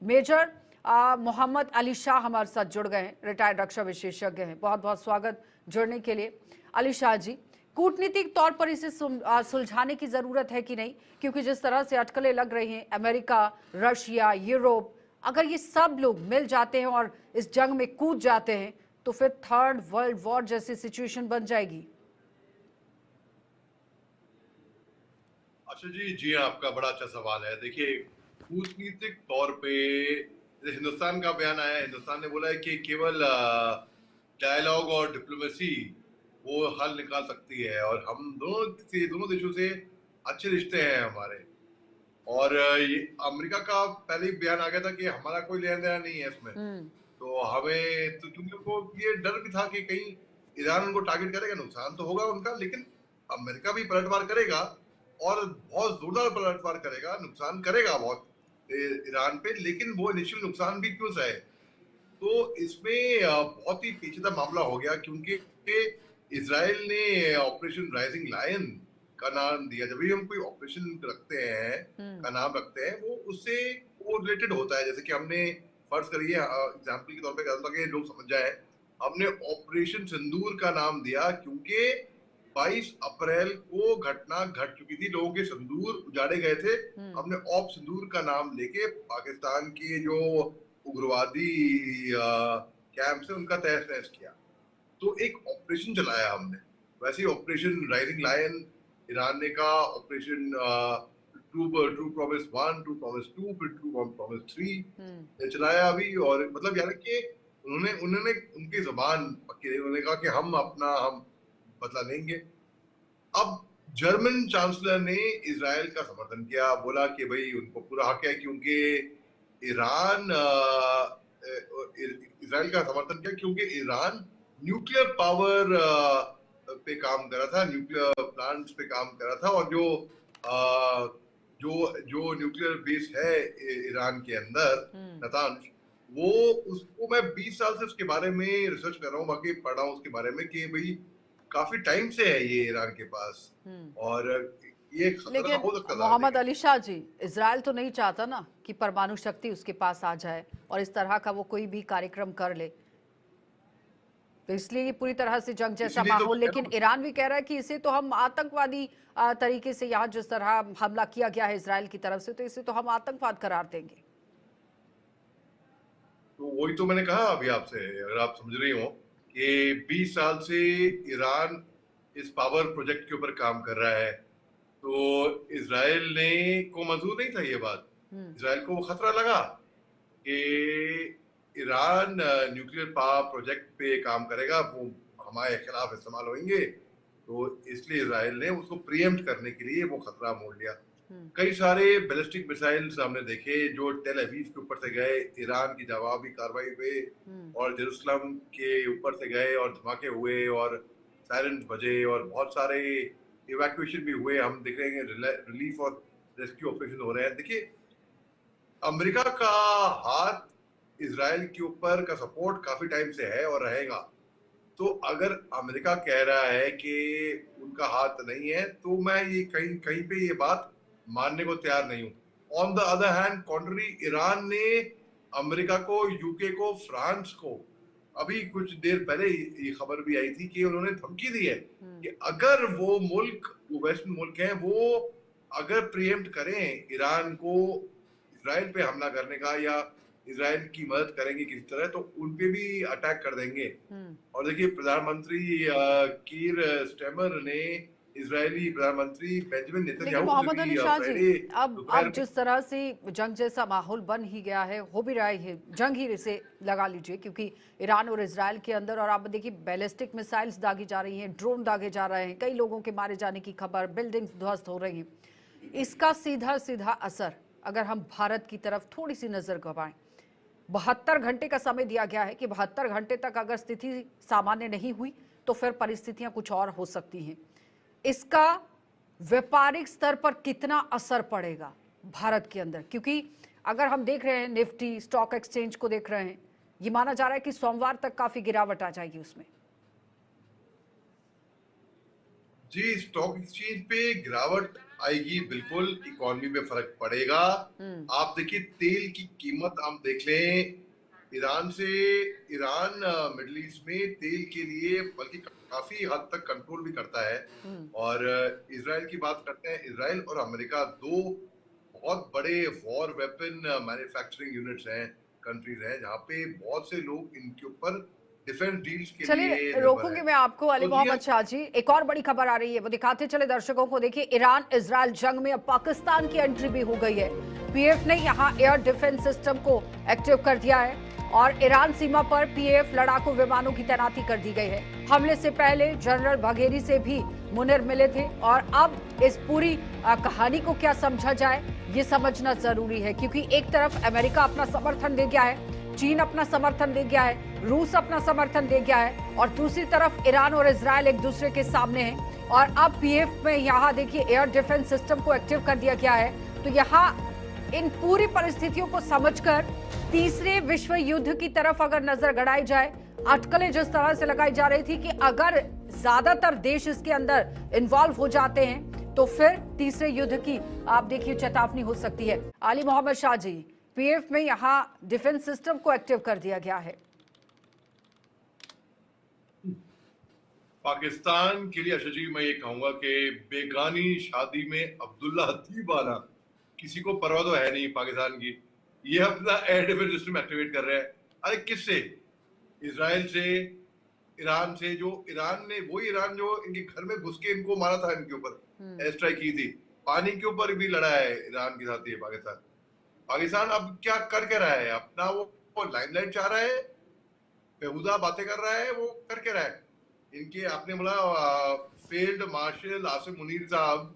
Major Mohammad Ali Shah हमारे साथ जुड़ गए हैं, रिटायर्ड रक्षा विशेषज्ञ हैं। बहुत बहुत स्वागत जुड़ने के लिए। अली शाह जी, कूटनीतिक तौर पर इसे सुलझाने की जरूरत है कि नहीं? क्योंकि जिस तरह से अटकलें लग रही हैं, अमेरिका, रशिया, यूरोप, अगर ये सब लोग मिल जाते हैं और इस जंग में कूद जाते हैं तो फिर थर्ड वर्ल्ड वॉर जैसी सिचुएशन बन जाएगी। अच्छा जी, जी हाँ, आपका बड़ा अच्छा सवाल है। देखिए, कूटनीतिक तौर पे जैसे हिंदुस्तान का बयान आया है, हिंदुस्तान ने बोला है कि केवल डायलॉग और डिप्लोमेसी वो हल निकाल सकती है, और हम दोनों देशों से अच्छे रिश्ते हैं हमारे। और ये अमेरिका का पहले ही बयान आ गया था कि हमारा कोई लेना देना नहीं है इसमें। तो हमें तो क्योंकि उनको ये डर भी था कि कहीं ईरान उनको टारगेट करेगा, नुकसान तो होगा उनका, लेकिन अमेरिका भी पलटवार करेगा और बहुत जोरदार पलटवार करेगा, नुकसान करेगा बहुत ईरान पे, लेकिन वो इनिशियल नुकसान भी क्यों सहे। तो इसमें बहुत ही पेचीदा मामला हो गया, क्योंकि इसराइल ने ऑपरेशन राइजिंग लायन का नाम दिया। जब भी हम कोई ऑपरेशन रखते हैं का नाम रखते हैं, वो उससे वो रिलेटेड होता है। जैसे कि हमने फर्ज करिए, एग्जाम्पल के तौर पे कहता कि लोग समझ जाए, हमने ऑपरेशन सिंदूर का नाम दिया क्योंकि 22 अप्रैल को घटना घट चुकी थी, लोगों के सिंदूर उजाड़े गए थे। हमने ऑप सिंदूर का नाम लेके पाकिस्तान के जो उग्रवादी कैंप से उनका तहस नहस किया। तो एक ऑपरेशन चलाया हमने। वैसे ही ऑपरेशन राइजिंग लायन ईरान ने कहा, operation true promise 1, true promise 2, फिर ट्रू प्रॉमिस 3 चलाया अभी। और मतलब यानी कि उन्होंने उन्होंने उनकी जबान पक्की रही, उन्होंने कहा कि हम बदला लेंगे। अब जर्मन चांसलर ने इसराइल का समर्थन किया, बोला कि भाई उनको पूरा हक है, क्योंकि ईरान इसराइल का समर्थन किया क्योंकि ईरान न्यूक्लियर पावर पे काम कर रहा था, न्यूक्लियर प्लांट्स पे काम कर रहा था। और जो अ, जो जो न्यूक्लियर बेस है ईरान के अंदर, नतांज, वो उसको मैं 20 साल से उसके बारे में रिसर्च कर रहा हूँ, बाकी पढ़ रहा हूँ उसके बारे में कि भाई काफी टाइम से है ये ईरान के पास, और ये खतरा लेकिन हो सकता था। मोहम्मद लेकिन अली शाह जी, इजराइल तो नहीं चाहता ना कि परमाणु शक्ति उसके पास आ जाए और इस तरह का वो कोई भी कार्यक्रम कर ले, तो इसलिए ये पूरी तरह से जंग जैसा इसीलिए तो माहौल। मैं कह रहा लेकिन हूँ, ईरान भी कह रहा है कि इसे तो हम आतंकवादी तरीके से, यहाँ जिस तरह हमला किया गया है इसराइल की तरफ से, तो इसे तो हम आतंकवाद करार देंगे। तो वही तो मैंने कहा अभी आपसे, अगर आप समझ रही हो कि 20 साल से ईरान इस पावर प्रोजेक्ट के ऊपर काम कर रहा है, तो इसराइल ने को मंजूर नहीं था ये बात। इसराइल को वो खतरा लगा कि ईरान न्यूक्लियर पावर प्रोजेक्ट पे काम करेगा, वो हमारे खिलाफ इस्तेमाल होंगे। तो इसलिए इसराइल ने उसको प्रिएम्प्ट करने के लिए वो खतरा मोड़ लिया। कई सारे बैलिस्टिक मिसाइल्स हमने देखे जो टेल अवीव के ऊपर से गए ईरान की जवाबी कार्रवाई पे, और जेरूसलम के ऊपर से गए और धमाके हुए और सायरन बजे और बहुत सारे इवैक्यूएशन भी हुए। हम देख रहे हैं रिलीफ और रेस्क्यू ऑपरेशन हो रहे हैं। देखिए, अमेरिका का हाथ इसराइल के ऊपर का सपोर्ट काफी टाइम से है और रहेगा। तो अगर अमेरिका कह रहा है कि उनका हाथ नहीं है, तो मैं ये कहीं कहीं पे ये बात मानने को तैयार नहीं हूं। On the other hand, contrary, Iran ने अमेरिका को, यूके को, फ्रांस को, अभी कुछ देर पहले ये खबर भी आई थी कि उन्होंने धमकी दी है कि अगर वो मुल्क, वो वेस्टर्न मुल्क हैं, वो अगर प्रिएम्प्ट करें ईरान को इसराइल पे हमला करने का, या इसराइल की मदद करेंगे किसी तरह, तो उन पे भी अटैक कर देंगे। और देखिए, प्रधानमंत्री कीर स्टेमर ने इजरायली प्रधानमंत्री बेंजामिन लेकिन नेतन्याहू से मोहम्मद भी अली शाह जी, फ्राइडे अब दोपहर में। जिस तरह से जंग जैसा माहौल बन ही गया है, हो भी रहा है, जंग ही इसे लगा लीजिए, क्योंकि ईरान और इजराइल के अंदर, और आप देखिए बैलिस्टिक मिसाइल्स दागी जा रही हैं, ड्रोन दागे जा रहे हैं, कई लोगों के मारे जाने की खबर, बिल्डिंग्स ध्वस्त हो रही हैं। इसका सीधा सीधा असर अगर हम भारत की तरफ थोड़ी सी नजर घुमाएं, 72 घंटे का समय दिया गया है कि 72 घंटे तक अगर स्थिति सामान्य नहीं हुई तो फिर परिस्थितियां कुछ और हो सकती हैं। इसका व्यापारिक स्तर पर कितना असर पड़ेगा भारत के अंदर? क्योंकि अगर हम देख रहे हैं निफ्टी स्टॉक एक्सचेंज को देख रहे हैं, ये माना जा रहा है कि सोमवार तक काफी गिरावट आ जाएगी उसमें। जी, स्टॉक एक्सचेंज पे गिरावट आएगी, बिल्कुल इकोनॉमी पे फर्क पड़ेगा। हम्म। आप देखिए तेल की कीमत आप देख लें, ईरान से ईरान मिडल ईस्ट में तेल के लिए बल्कि काफी हद तक कंट्रोल भी करता है। हम्म। और इजराइल की बात करते हैं, इजराइल और अमेरिका दो बहुत बड़े वॉर वेपन मैन्युफैक्चरिंग यूनिट्स हैं, कंट्रीज हैं, जहाँ पे बहुत से लोग इनके ऊपर डिफेंस डील्स के लिए चलिए निर्भर रोकूंगी हैं। मैं आपको अली तो जी हाँ, मोहम्मद शाह जी। एक और बड़ी खबर आ रही है, वो दिखाते चले दर्शकों को। देखिए, ईरान इजराइल जंग में अब पाकिस्तान की एंट्री भी हो गई है। पीएफ ने यहां एयर डिफेंस सिस्टम को एक्टिव कर दिया है और ईरान सीमा पर पीएफ लड़ाकू विमानों की तैनाती कर दी गई है। हमले से पहले जनरल बघेरी से भी मुनिर मिले थे और अब इस पूरी कहानी को क्या समझा जाए, ये समझना जरूरी है, क्योंकि एक तरफ अमेरिका अपना समर्थन दे गया है, चीन अपना समर्थन दे गया है, रूस अपना समर्थन दे गया है और दूसरी तरफ ईरान और इजराइल एक दूसरे के सामने हैं। और अब पीएफ में यहाँ देखिए एयर डिफेंस सिस्टम को एक्टिव कर दिया गया है। तो यहाँ इन पूरी परिस्थितियों को समझकर तीसरे विश्व युद्ध की तरफ अगर नजर गड़ाई जाए, अटकलें जिस तरह से लगाई जा रही थी कि अगर ज्यादातर देश इसके अंदर इन्वॉल्व हो जाते हैं तो फिर तीसरे युद्ध की आप देखिए चेतावनी हो सकती है। आली मोहम्मद शाह जी, पीएफ में यहां डिफेंस सिस्टम को एक्टिव कर दिया गया है। पाकिस्तान के लिए अशा जी मैं ये कहूंगा कि बेगानी शादी में अब्दुल्ला हतीब वाला किसी को परवाह तो है नहीं पाकिस्तान की। ये अपना एयर डिफेंस सिस्टम एक्टिवेट कर रहे हैं। अरे किससे? इसराइल से, ईरान से। जो ईरान ने, वही ईरान जो इनके घर में घुस के इनको मारा था, इनके ऊपर एयर स्ट्राइक की थी। पानी के ऊपर भी लड़ा है ईरान के साथ ये पाकिस्तान। पाकिस्तान अब क्या करके रहा है? अपना वो लाइमलाइट चाह रहा है, बेहुदा बातें कर रहा है, वो करके रहा है। इनके आपने बोला फील्ड मार्शल आसिम मुनीर साहब,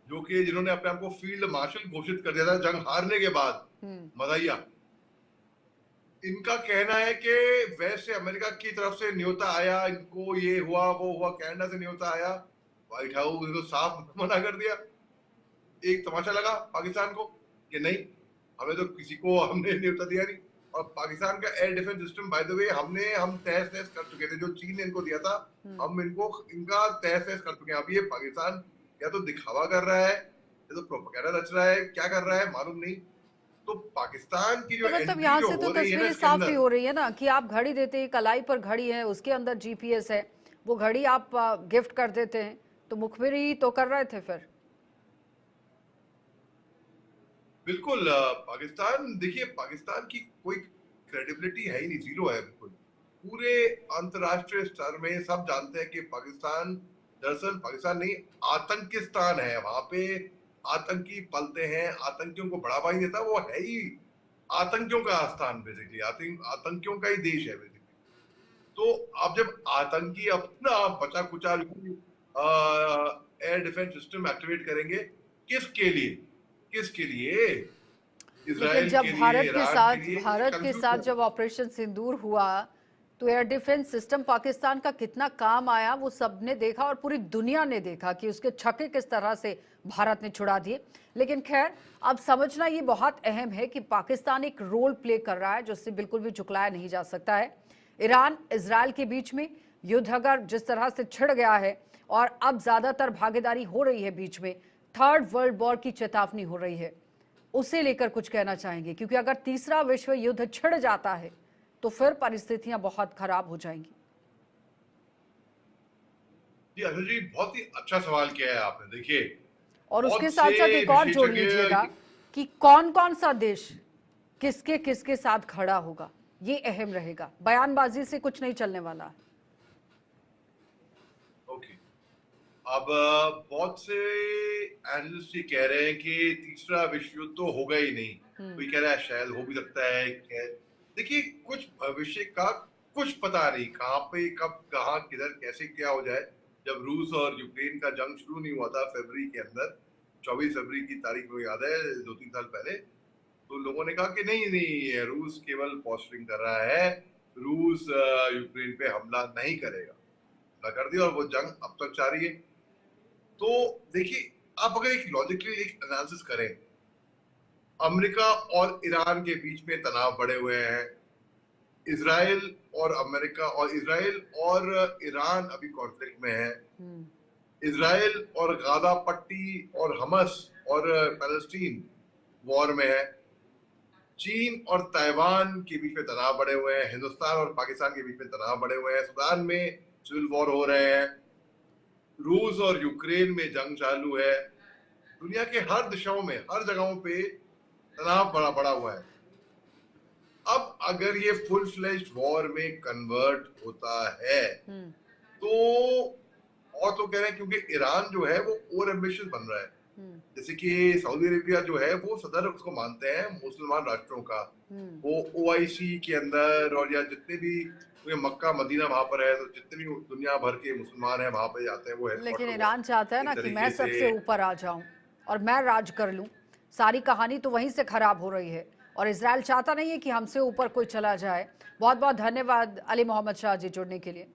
जो कि जिन्होंने अपने आप को फील्ड मार्शल घोषित कर दिया था जंग हारने के बाद, मदाइया। इनका कहना है कि वैसे अमेरिका की तरफ से न्योता आया, इनको ये हुआ वो हुआ, कनाडा से न्योता आया, व्हाइट हाउस इनको साफ मना कर दिया। एक तमाशा लगा पाकिस्तान को कि नहीं, हमें तो किसी को हमने न्योता दिया नहीं। और पाकिस्तान का air defence system by the way हम तहस नहस कर चुके थे, जो चीन ने इनको दिया था, हम इनको इनका तहस नहस कर चुके हैं। अब ये पाकिस्तान या तो दिखावा कर रहा है या तो प्रोपेगेंडा रच रहा है, क्या कर रहा है मालूम नहीं। तो पाकिस्तान की जो तो मतलब एंट्री यहाँ जो से तो हो रही है ना तस्वीरें इसके साफ ही अंदर, हो रही है ना कि आप घड़ी देते हैं, कलाई पर घड़ी है, उसके अंदर जीपीएस है, वो घड़ी आप गिफ्ट कर देते हैं, तो मुखबिरी तो कर रहे थे फिर। बिल्कुल। पाकिस्तान देखिए, पाकिस्तान की कोई क्रेडिबिलिटी है ही नहीं, जीरो है बिल्कुल। पूरे अंतरराष्ट्रीय स्तर में सब जानते हैं कि पाकिस्तान दरअसल पाकिस्तान नहीं, आतंकिस्तान है। वहां पे आतंकी पलते हैं, आतंकियों को बढ़ावा ही देता, वो है ही आतंकियों का आस्थान बेसिकली, आतंकियों का ही देश है बेसिकली। तो अब जब आतंकी अपना बचा कुचा एयर डिफेंस सिस्टम एक्टिवेट करेंगे, किसके लिए? किसके लिए? लेकिन इसराइल जब के लिए, ईरान के लिए? भारत के कंफ्यूज साथ है। जब ऑपरेशन सिंदूर हुआ तो एयर डिफेंस सिस्टम पाकिस्तान का कितना काम आया वो सबने देखा और पूरी दुनिया ने देखा कि उसके छक्के किस तरह से भारत ने छुड़ा दिए। लेकिन खैर, अब समझना ये बहुत अहम है कि पाकिस्तान एक रोल प्ले कर रहा है जिससे बिल्कुल भी झुकलाया नहीं जा सकता है। ईरान इजराइल के बीच में युद्ध अगर जिस तरह से छिड़ गया है और अब ज्यादातर भागीदारी हो रही है बीच में, थर्ड वर्ल्ड वॉर की चेतावनी हो रही है, उसे लेकर कुछ कहना चाहेंगे? क्योंकि अगर तीसरा विश्व युद्ध छिड़ जाता है तो फिर परिस्थितियां बहुत खराब हो जाएंगी। जी अनिल जी, बहुत ही अच्छा सवाल किया है आपने। देखिए, और उसके बहुत साथ से साथ एक और जोड़ लीजिएगा विशेषज्ञ, कि कौन कौन सा देश किसके किसके साथ खड़ा होगा, ये अहम रहेगा। बयानबाजी से कुछ नहीं चलने वाला। ओके, अब बहुत से एनालिस्ट ये कह रहे हैं कि तीसरा विश्व युद्ध तो होगा ही नहीं। कोई कह रहा है शायद हो भी सकता है। देखिए, कुछ भविष्य का कुछ पता नहीं, कहाँ पे कब कहाँ किधर कैसे क्या हो जाए। जब रूस और यूक्रेन का जंग शुरू नहीं हुआ था फरवरी के अंदर, 24 फरवरी की तारीख में याद है, 2-3 साल पहले, तो लोगों ने कहा कि नहीं नहीं, रूस केवल पोस्टरिंग कर रहा है, रूस यूक्रेन पे हमला नहीं करेगा। हमला कर दिया और वो जंग अब तक जारी है। तो देखिए, आप अगर एक लॉजिकली एक एनालिसिस करें, अमेरिका और ईरान के बीच में तनाव बढ़े हुए हैं, इसराइल और अमेरिका और इसराइल और ईरान अभी कॉन्फ्लिक्ट में है, इजराइल और गाजा पट्टी और हमास और पैलेस्टीन वॉर में है। चीन और ताइवान के बीच में तनाव बढ़े हुए हैं, हिंदुस्तान और पाकिस्तान के बीच में तनाव बढ़े हुए हैं, सूडान में सिविल वॉर हो रहे हैं, रूस और यूक्रेन में जंग चालू है। दुनिया के हर दिशाओं में, हर जगहों पे तनाव बड़ा बड़ा हुआ है। अब अगर ये फुल फ्लेज्ड वॉर में कन्वर्ट होता है तो, और तो कह रहे हैं क्योंकि ईरान जो है वो ओवर एम्बिशियस बन रहा है। जैसे कि सऊदी अरेबिया जो है वो सदर उसको मानते हैं मुसलमान राष्ट्रों का, वो ओआईसी के अंदर और या जितने भी मक्का मदीना वहां पर है, तो जितने भी दुनिया भर के मुसलमान हैं वहां पे जाते हैं वो लेकिन ईरान चाहता है ना कि मैं सबसे ऊपर आ जाऊं और मैं राज कर लूं। सारी कहानी तो वहीं से खराब हो रही है और इजराइल चाहता नहीं है कि हमसे ऊपर कोई चला जाए। बहुत बहुत धन्यवाद अली मोहम्मद शाह जी जुड़ने के लिए।